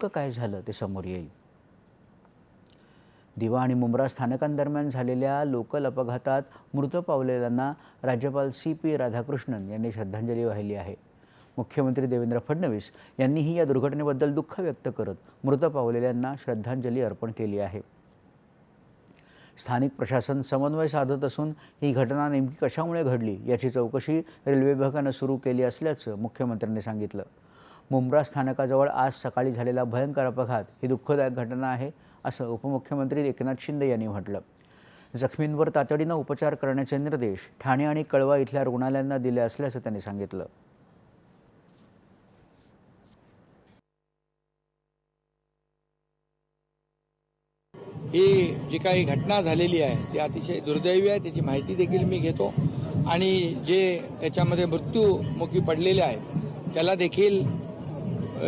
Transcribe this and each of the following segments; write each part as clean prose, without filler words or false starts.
काय झालं ते समोर येईल। दिवा आणि मुंब्रा स्थानकांदरम्यान झालेल्या लोकल अपघातात मृत पावलेल्यांना राज्यपाल CP राधाकृष्णन यांनी श्रद्धांजली वाहिली आहे। मुख्यमंत्री देवेंद्र फडणवीस यांनीही या दुर्घटनेबद्दल दुःख व्यक्त करत मृत पावलेल्यांना श्रद्धांजली अर्पण केली आहे। स्थानिक प्रशासन समन्वय साधत असून ही घटना नेमकी कशामुळे घडली याची चौकशी रेल्वे विभागाने सुरू केली असल्याचं मुख्यमंत्र्यांनी सांगितलं। मुंब्रा स्थानकाजवळ आज सकाळी झालेला भयंकर अपघात ही दुःखदायक घटना आहे असं उपमुख्यमंत्री एकनाथ शिंदे यांनी म्हटलं। जखमींवर तातडीनं उपचार करण्याचे निर्देश ठाणे आणि कळवा इथल्या रुग्णालयांना दिले असल्याचं त्यांनी सांगितलं। ही जी काही घटना झालेली आहे ती अतिशय दुर्दैवी आहे, त्याची माहिती देखील मी घेतो आणि जे त्याच्यामध्ये मृत्यूमुखी पडलेले आहेत त्याला देखील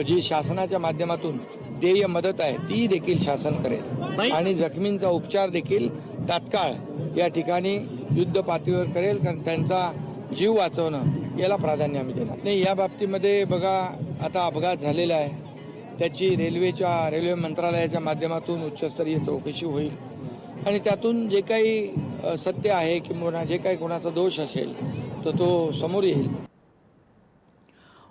जी शासनाच्या माध्यमातून देय मदत आहे ती देखील शासन करेल आणि जखमींचा उपचार देखील तात्काळ या ठिकाणी युद्ध पातळीवर करेल, कारण त्यांचा जीव वाचवणं याला प्राधान्य आम्ही देणार नाही। या बाबतीमध्ये बघा, आता अपघात झालेला आहे, त्याची रेल्वे मंत्रालयाच्या माध्यमातून उच्चस्तरीय चौकशी होईल आणि त्यातून जे काही सत्य आहे किंवा जे काही कोणाचा दोष असेल तर तो समोर येईल।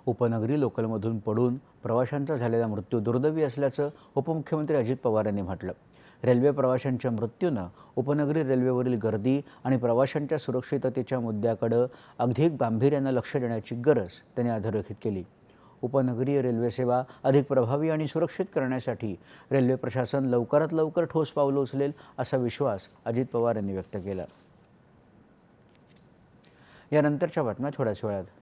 उपनगरी लोकलमधून पडून प्रवाशांचा झालेला मृत्यू दुर्दैवी असल्याचं उपमुख्यमंत्री अजित पवार यांनी म्हटलं। रेल्वे प्रवाशांच्या मृत्यूनं उपनगरी रेल्वेवरील गर्दी आणि प्रवाशांच्या सुरक्षिततेच्या मुद्द्याकडे अधिक गांभीर्यानं लक्ष देण्याची गरज त्यांनी अधोरेखित केली। उपनगरीय रेल्वे सेवा अधिक प्रभावी आणि सुरक्षित करण्यासाठी रेल्वे प्रशासन लवकरात लवकर ठोस पावलं उचलेल असा विश्वास अजित पवार यांनी व्यक्त केला। यानंतरच्या बातम्या थोड्याच वेळात।